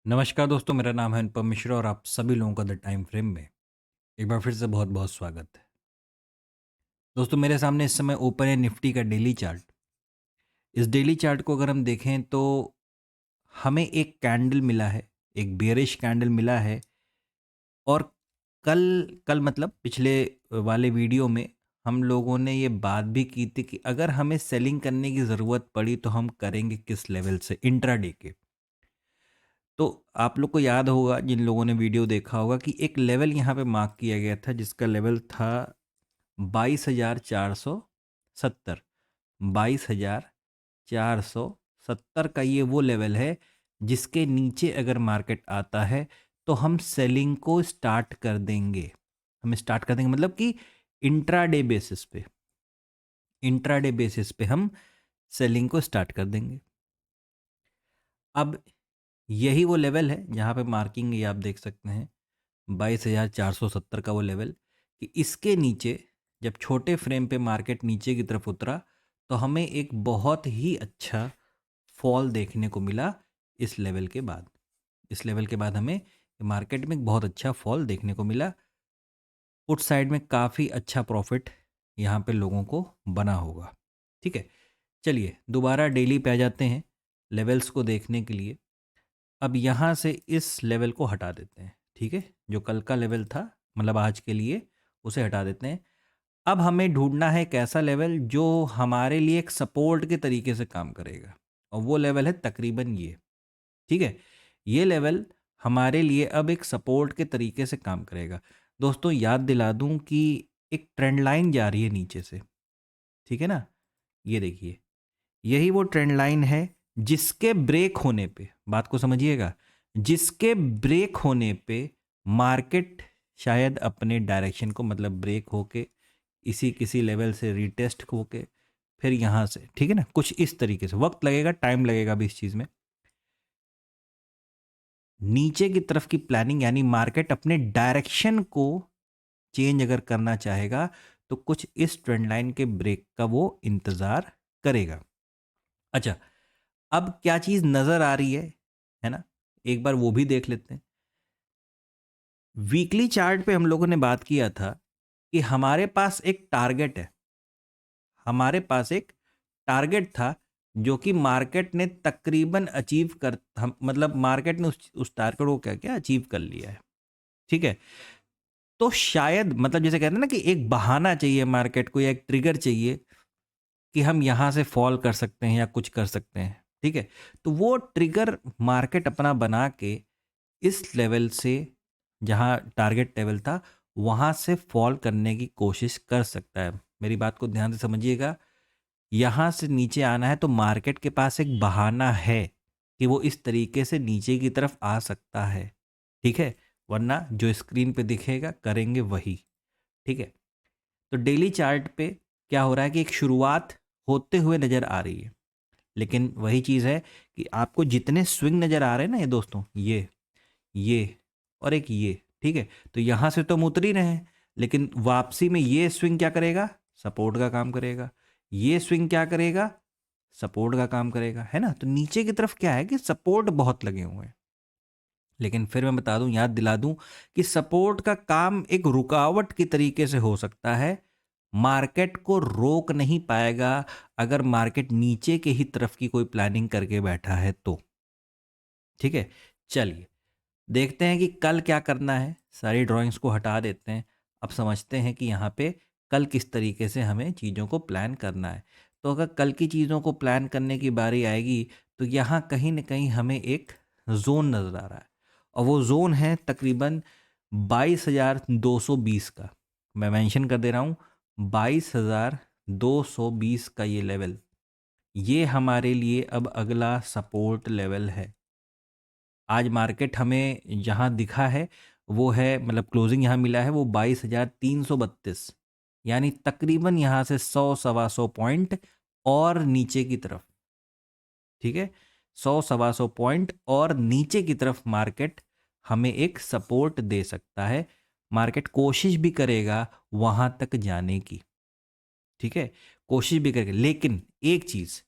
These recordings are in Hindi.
नमस्कार दोस्तों, मेरा नाम है अनुपम मिश्रा और आप सभी लोगों का द टाइम फ्रेम में एक बार फिर से बहुत बहुत स्वागत है। दोस्तों, मेरे सामने इस समय ओपन है निफ्टी का डेली चार्ट। इस डेली चार्ट को अगर हम देखें तो हमें एक कैंडल मिला है, एक बेयरिश कैंडल मिला है। और कल कल मतलब पिछले वाले वीडियो में हम लोगों ने ये बात भी की थी कि अगर हमें सेलिंग करने की ज़रूरत पड़ी तो हम करेंगे किस लेवल से, इंट्राडे के। तो आप लोग को याद होगा, जिन लोगों ने वीडियो देखा होगा, कि एक लेवल यहाँ पे मार्क किया गया था जिसका लेवल था 22,470। 22,470 का ये वो लेवल है जिसके नीचे अगर मार्केट आता है तो हम सेलिंग को स्टार्ट कर देंगे। हम स्टार्ट कर देंगे मतलब कि इंट्राडे बेसिस पे, इंट्राडे बेसिस पे हम सेलिंग को स्टार्ट कर देंगे। अब यही वो लेवल है जहाँ पे मार्किंग ये आप देख सकते हैं, 22,470 का वो लेवल, कि इसके नीचे जब छोटे फ्रेम पे मार्केट नीचे की तरफ उतरा तो हमें एक बहुत ही अच्छा फॉल देखने को मिला। इस लेवल के बाद, इस लेवल के बाद हमें मार्केट में एक बहुत अच्छा फॉल देखने को मिला। पुट साइड में काफ़ी अच्छा प्रॉफिट यहाँ पे लोगों को बना होगा। ठीक है, चलिए दोबारा डेली पे आ जाते हैं लेवल्स को देखने के लिए। अब यहाँ से इस लेवल को हटा देते हैं, ठीक है, जो कल का लेवल था, मतलब आज के लिए उसे हटा देते हैं। अब हमें ढूंढना है एक ऐसा लेवल जो हमारे लिए एक सपोर्ट के तरीके से काम करेगा, और वो लेवल है तकरीबन ये। ठीक है, ये लेवल हमारे लिए अब एक सपोर्ट के तरीके से काम करेगा। दोस्तों, याद दिला दूं कि एक ट्रेंड लाइन जा रही है नीचे से, ठीक है ना। ये देखिए, यही वो ट्रेंड लाइन है जिसके ब्रेक होने पे, बात को समझिएगा, जिसके ब्रेक होने पे मार्केट शायद अपने डायरेक्शन को, मतलब ब्रेक होके इसी किसी लेवल से रिटेस्ट होके फिर यहाँ से, ठीक है ना, कुछ इस तरीके से, वक्त लगेगा, टाइम लगेगा भी इस चीज़ में, नीचे की तरफ की प्लानिंग, यानी मार्केट अपने डायरेक्शन को चेंज अगर करना चाहेगा तो कुछ इस ट्रेंड लाइन के ब्रेक का वो इंतज़ार करेगा। अच्छा, अब क्या चीज़ नज़र आ रही है ना, एक बार वो भी देख लेते हैं। वीकली चार्ट पे हम लोगों ने बात किया था कि हमारे पास एक टारगेट है, हमारे पास एक टारगेट था जो कि मार्केट ने तकरीबन अचीव कर, हम मतलब मार्केट ने उस टारगेट को क्या क्या अचीव कर लिया है। ठीक है, तो शायद, मतलब जैसे कहते हैं ना कि एक बहाना चाहिए मार्केट को, या एक ट्रिगर चाहिए कि हम यहाँ से फॉल कर सकते हैं या कुछ कर सकते हैं। ठीक है, तो वो ट्रिगर मार्केट अपना बना के इस लेवल से, जहाँ टारगेट लेवल था, वहाँ से फॉल करने की कोशिश कर सकता है। मेरी बात को ध्यान से समझिएगा, यहाँ से नीचे आना है तो मार्केट के पास एक बहाना है कि वो इस तरीके से नीचे की तरफ आ सकता है। ठीक है, वरना जो स्क्रीन पे दिखेगा करेंगे वही। ठीक है, तो डेली चार्ट पे क्या हो रहा है कि एक शुरुआत होते हुए नज़र आ रही है, लेकिन वही चीज़ है कि आपको जितने स्विंग नज़र आ रहे हैं ना, ये दोस्तों, ये और एक ये, ठीक है, तो यहाँ से तो हम उतर ही रहे हैं, लेकिन वापसी में ये स्विंग क्या करेगा, सपोर्ट का काम करेगा। ये स्विंग क्या करेगा, सपोर्ट का काम करेगा, है ना। तो नीचे की तरफ क्या है कि सपोर्ट बहुत लगे हुए हैं, लेकिन फिर मैं बता दूं, याद दिला दूं कि सपोर्ट का काम एक रुकावट की तरीके से हो सकता है, मार्केट को रोक नहीं पाएगा अगर मार्केट नीचे के ही तरफ की कोई प्लानिंग करके बैठा है तो। ठीक है, चलिए देखते हैं कि कल क्या करना है। सारी ड्राइंग्स को हटा देते हैं, अब समझते हैं कि यहाँ पे कल किस तरीके से हमें चीज़ों को प्लान करना है। तो अगर कल की चीज़ों को प्लान करने की बारी आएगी तो यहाँ कहीं ना कहीं हमें एक जोन नज़र आ रहा है, और वो जोन है तकरीबन 22,220 का। मैं मेंशन कर दे रहा हूँ, 22,220 का ये लेवल, ये हमारे लिए अब अगला सपोर्ट लेवल है। आज मार्केट हमें जहाँ दिखा है वो है, मतलब क्लोजिंग यहाँ मिला है वो 22,332, यानी तकरीबन यहाँ से 100 सवा 100 पॉइंट और नीचे की तरफ। ठीक है, 100 सवा 100 पॉइंट और नीचे की तरफ मार्केट हमें एक सपोर्ट दे सकता है। मार्केट कोशिश भी करेगा वहां तक जाने की, ठीक है, कोशिश भी करेगा, लेकिन एक चीज,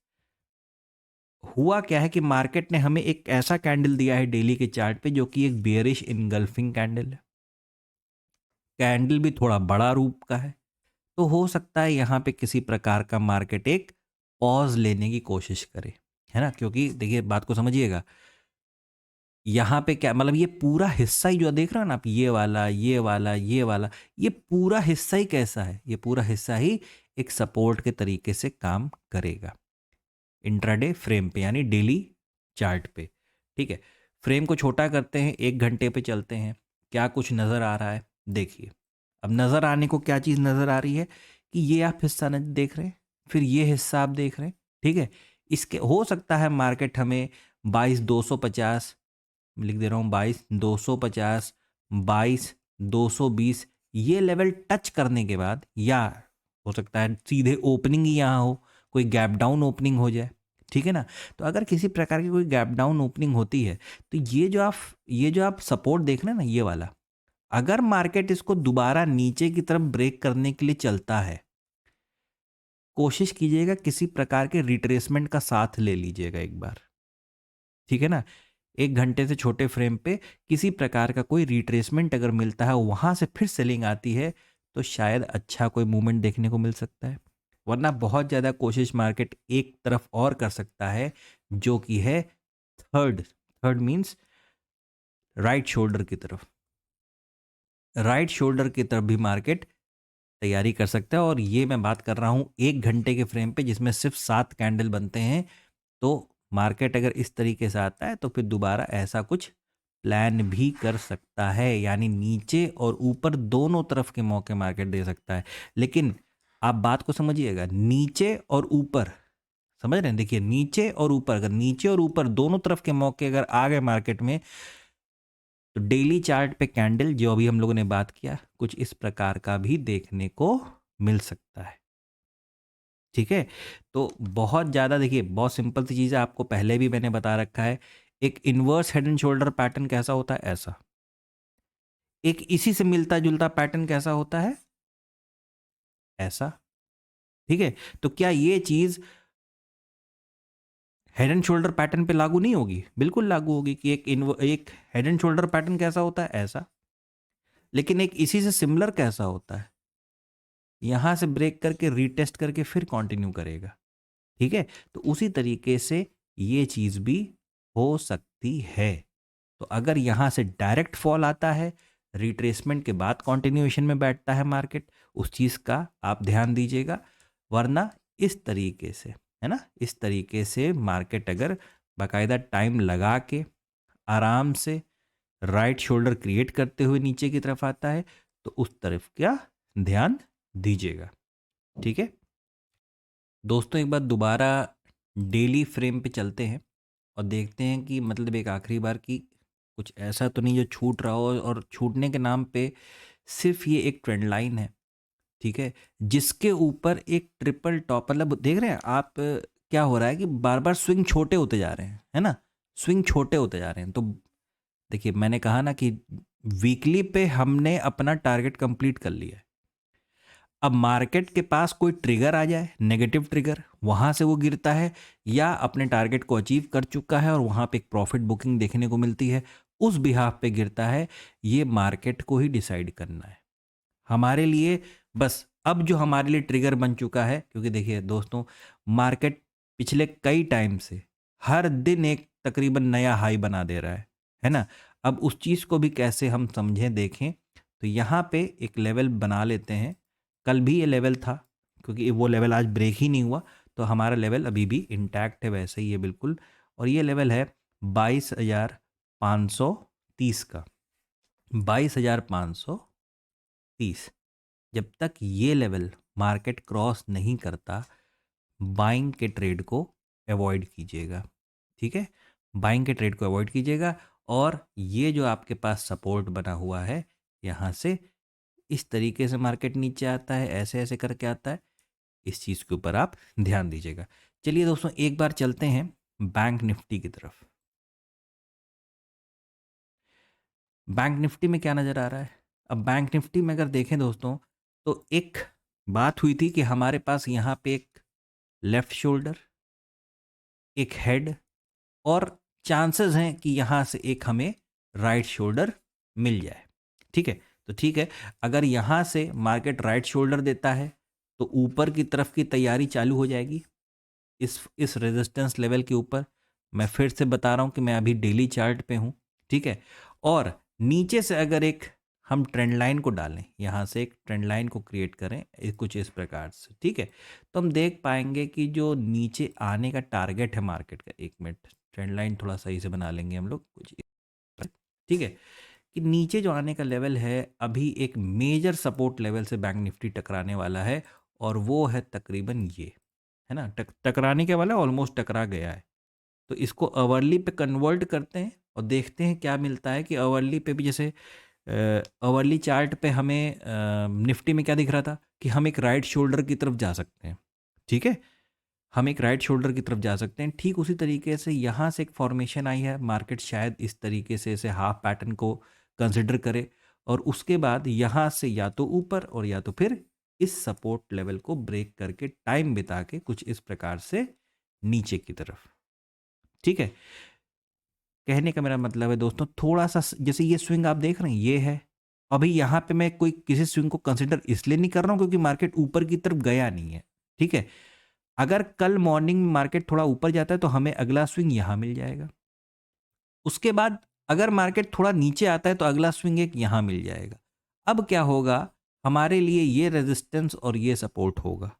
हुआ क्या है कि मार्केट ने हमें एक ऐसा कैंडल दिया है डेली के चार्ट पे जो कि एक बेयरिश इनगल्फिंग कैंडल है। कैंडल भी थोड़ा बड़ा रूप का है, तो हो सकता है यहाँ पे किसी प्रकार का मार्केट एक पॉज लेने की कोशिश करे, है ना। क्योंकि देखिए बात को समझिएगा, यहाँ पे क्या मतलब, ये पूरा हिस्सा ही जो देख रहे हो ना आप, ये वाला ये वाला ये वाला, ये पूरा हिस्सा ही कैसा है, ये पूरा हिस्सा ही एक सपोर्ट के तरीके से काम करेगा इंट्राडे फ्रेम पे, यानी डेली चार्ट पे। ठीक है, फ्रेम को छोटा करते हैं, 1 घंटे पे चलते हैं, क्या कुछ नज़र आ रहा है देखिए। अब नज़र आने को क्या चीज़ नज़र आ रही है कि ये आप हिस्सा न देख रहे हैं, फिर ये हिस्सा आप देख रहे हैं। ठीक है, इसके हो सकता है मार्केट हमें 22,250 लिख दे रहा हूँ, 22,250, 22,220 ये लेवल टच करने के बाद, या हो सकता है सीधे ओपनिंग ही यहाँ हो, कोई गैप डाउन ओपनिंग हो जाए। ठीक है ना। तो अगर किसी प्रकार की कोई गैप डाउन ओपनिंग होती है, तो ये जो आप सपोर्ट देख रहे हैं ना, ये वाला, अगर मार्केट इसको दोबारा नीचे की तरफ ब्रेक करने के लिए चलता है, कोशिश कीजिएगा किसी प्रकार के रिट्रेसमेंट का साथ ले लीजिएगा एक बार। ठीक है ना, 1 घंटे से छोटे फ्रेम पे किसी प्रकार का कोई रिट्रेसमेंट अगर मिलता है, वहां से फिर सेलिंग आती है, तो शायद अच्छा कोई मूवमेंट देखने को मिल सकता है। वरना बहुत ज़्यादा कोशिश मार्केट एक तरफ और कर सकता है, जो कि है third third means right shoulder की तरफ। राइट शोल्डर की तरफ भी मार्केट तैयारी कर सकता है, और ये मैं बात कर रहा हूँ 1 घंटे के फ्रेम पे जिसमें सिर्फ 7 कैंडल बनते हैं। तो मार्केट अगर इस तरीके से आता है, तो फिर दोबारा ऐसा कुछ प्लान भी कर सकता है, यानी नीचे और ऊपर दोनों तरफ के मौके मार्केट दे सकता है। लेकिन आप बात को समझिएगा, नीचे और ऊपर, समझ रहे हैं, देखिए नीचे और ऊपर, अगर नीचे और ऊपर दोनों तरफ के मौके अगर आ गए मार्केट में, तो डेली चार्ट पे कैंडल जो अभी हम लोगों ने बात किया, कुछ इस प्रकार का भी देखने को मिल सकता है। ठीक है, तो बहुत ज़्यादा देखिए, बहुत सिंपल सी चीज़ है, आपको पहले भी मैंने बता रखा है। एक inverse head and shoulder pattern कैसा होता है, ऐसा। एक इसी से मिलता जुलता पैटर्न कैसा होता है, ऐसा। ठीक है, तो क्या ये चीज़ हेड एंड शोल्डर पैटर्न पे लागू नहीं होगी? बिल्कुल लागू होगी कि एक हेड एंड शोल्डर पैटर्न कैसा होता है, ऐसा। लेकिन एक इसी से सिमिलर कैसा होता है, यहां से ब्रेक करके रीटेस्ट करके फिर कंटिन्यू करेगा। ठीक है, तो उसी तरीके से ये चीज भी हो सकती है। तो अगर यहां से डायरेक्ट फॉल आता है, रिट्रेसमेंट के बाद कंटिन्यूएशन में बैठता है मार्केट, उस चीज का आप ध्यान दीजिएगा। वरना इस तरीके से, है ना, इस तरीके से मार्केट अगर बाकायदा टाइम लगा के आराम से राइट शोल्डर क्रिएट करते हुए नीचे की तरफ आता है, तो उस तरफ क्या ध्यान दीजिएगा। ठीक है दोस्तों, एक बार दोबारा डेली फ्रेम पे चलते हैं और देखते हैं कि मतलब एक आखिरी बार की कुछ ऐसा तो नहीं जो छूट रहा हो, और छूटने के नाम पे सिर्फ ये एक ट्रेंड लाइन है। ठीक है, जिसके ऊपर एक ट्रिपल टॉप, मतलब देख रहे हैं आप क्या हो रहा है कि बार बार स्विंग छोटे होते जा रहे हैं, है ना, स्विंग छोटे होते जा रहे हैं। तो देखिए मैंने कहा ना कि वीकली पे हमने अपना टारगेट कंप्लीट कर लिया है। अब मार्केट के पास कोई ट्रिगर आ जाए, नेगेटिव ट्रिगर, वहां से वो गिरता है, या अपने टारगेट को अचीव कर चुका है और वहां पे एक प्रॉफिट बुकिंग देखने को मिलती है, उस बिहाफ पे गिरता है, ये मार्केट को ही डिसाइड करना है हमारे लिए। बस अब जो हमारे लिए ट्रिगर बन चुका है, क्योंकि देखिए दोस्तों, मार्केट पिछले कई टाइम से हर दिन एक तकरीबन नया हाई बना दे रहा है ना। अब उस चीज़ को भी कैसे हम समझें, देखें, तो यहाँ पे एक लेवल बना लेते हैं। कल भी ये लेवल था, क्योंकि वो लेवल आज ब्रेक ही नहीं हुआ, तो हमारा लेवल अभी भी इंटैक्ट है, वैसे ही है बिल्कुल। और ये लेवल है 22,530 का, 22,530। जब तक ये लेवल मार्केट क्रॉस नहीं करता, बाइंग के ट्रेड को अवॉइड कीजिएगा। ठीक है, बाइंग के ट्रेड को अवॉइड कीजिएगा। और ये जो आपके पास सपोर्ट बना हुआ है, यहाँ से इस तरीके से मार्केट नीचे आता है, ऐसे ऐसे करके आता है, इस चीज़ के ऊपर आप ध्यान दीजिएगा। चलिए दोस्तों, एक बार चलते हैं बैंक निफ्टी की तरफ। बैंक निफ्टी में क्या नज़र आ रहा है? अब बैंक निफ्टी में अगर देखें दोस्तों, तो एक बात हुई थी कि हमारे पास यहाँ पे एक लेफ्ट शोल्डर, एक हेड, और चांसेस हैं कि यहाँ से एक हमें राइट शोल्डर मिल जाए। ठीक है, तो ठीक है, अगर यहाँ से मार्केट राइट शोल्डर देता है तो ऊपर की तरफ की तैयारी चालू हो जाएगी इस रेजिस्टेंस लेवल के ऊपर। मैं फिर से बता रहा हूँ कि मैं अभी डेली चार्ट पे हूँ। ठीक है, और नीचे से अगर एक हम ट्रेंड लाइन को डालें, यहाँ से एक ट्रेंड लाइन को क्रिएट करें कुछ इस प्रकार से, ठीक है, तो हम देख पाएंगे कि जो नीचे आने का टारगेट है मार्केट का, एक मिनट ट्रेंड लाइन थोड़ा सही से बना लेंगे हम लोग कुछ, ठीक है, कि नीचे जो आने का लेवल है अभी एक मेजर सपोर्ट लेवल से बैंक निफ्टी टकराने वाला है, और वो है तकरीबन ये, है ना, टकराने के वाला, ऑलमोस्ट टकरा गया है। तो इसको अवर्ली पे कन्वर्ट करते हैं और देखते हैं क्या मिलता है। कि अवर्ली पे भी जैसे अवर्ली चार्ट पे हमें निफ्टी में क्या दिख रहा था कि हम एक राइट शोल्डर की तरफ जा सकते हैं। ठीक है, हम एक राइट शोल्डर की तरफ जा सकते हैं। ठीक उसी तरीके से यहाँ से एक फॉर्मेशन आई है, मार्केट शायद इस तरीके से इसे हाफ पैटर्न को कंसिडर करे, और उसके बाद यहाँ से या तो ऊपर और या तो फिर इस सपोर्ट लेवल को ब्रेक करके टाइम बिता के कुछ इस प्रकार से नीचे की तरफ। ठीक है, कहने का मेरा मतलब है दोस्तों, थोड़ा सा जैसे ये स्विंग आप देख रहे हैं ये है, अभी यहाँ पे मैं कोई किसी स्विंग को कंसिडर इसलिए नहीं कर रहा हूँ क्योंकि मार्केट ऊपर की तरफ गया नहीं है। ठीक है, अगर कल मॉर्निंग में मार्केट थोड़ा ऊपर जाता है तो हमें अगला स्विंग यहाँ मिल जाएगा। उसके बाद अगर मार्केट थोड़ा नीचे आता है तो अगला स्विंग एक यहाँ मिल जाएगा। अब क्या होगा, हमारे लिए ये रेजिस्टेंस और ये सपोर्ट होगा।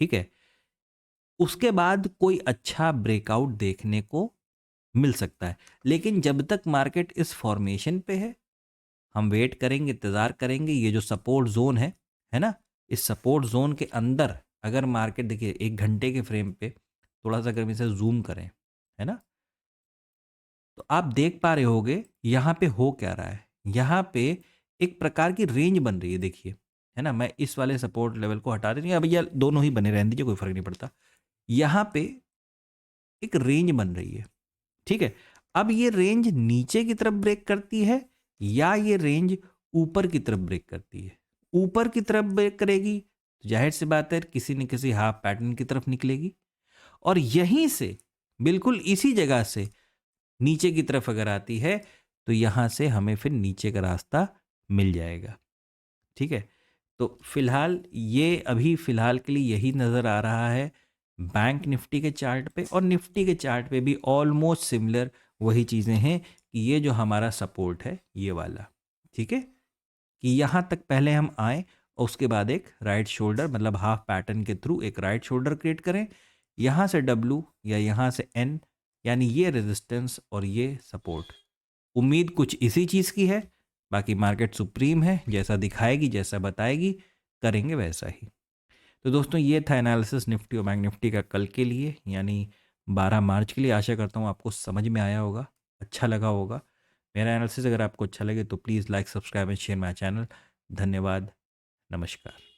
ठीक है, उसके बाद कोई अच्छा ब्रेकआउट देखने को मिल सकता है, लेकिन जब तक मार्केट इस फॉर्मेशन पे है हम वेट करेंगे, इंतज़ार करेंगे। ये जो सपोर्ट जोन है ना, इस सपोर्ट जोन के अंदर अगर मार्केट देखिए 1 घंटे के फ्रेम पे थोड़ा सा अगर हम इसे जूम करें, है ना, तो आप देख पा रहे होगे यहाँ पे हो क्या रहा है। यहाँ पे एक प्रकार की रेंज बन रही है, देखिए, है ना। मैं इस वाले सपोर्ट लेवल को हटा देंगे, अब ये दोनों ही बने रहने दीजिए, कोई फर्क नहीं पड़ता। यहाँ पे एक रेंज बन रही है। ठीक है, अब ये रेंज नीचे की तरफ ब्रेक करती है या ये रेंज ऊपर की तरफ ब्रेक करती है। ऊपर की तरफ ब्रेक करेगी तो जाहिर सी बात है किसी न किसी हाफ पैटर्न की तरफ निकलेगी, और यहीं से बिल्कुल इसी जगह से नीचे की तरफ अगर आती है तो यहां से हमें फिर नीचे का रास्ता मिल जाएगा। ठीक है, तो फिलहाल ये अभी फिलहाल के लिए यही नज़र आ रहा है बैंक निफ्टी के चार्ट पे, और निफ्टी के चार्ट पे भी ऑलमोस्ट सिमिलर वही चीज़ें हैं कि ये जो हमारा सपोर्ट है ये वाला, ठीक है, कि यहाँ तक पहले हम आए और उसके बाद एक राइट शोल्डर मतलब हाफ पैटर्न के थ्रू एक राइट शोल्डर क्रिएट करें, यहाँ से डब्लू या यहाँ से एन, यानी ये रेजिस्टेंस और ये सपोर्ट। उम्मीद कुछ इसी चीज़ की है, बाकी मार्केट सुप्रीम है, जैसा दिखाएगी जैसा बताएगी करेंगे वैसा ही। तो दोस्तों ये था एनालिसिस निफ्टी और बैंक निफ्टी का कल के लिए, यानी 12 मार्च के लिए। आशा करता हूँ आपको समझ में आया होगा, अच्छा लगा होगा मेरा एनालिसिस। अगर आपको अच्छा लगे तो please like, subscribe and share my channel. धन्यवाद, नमस्कार।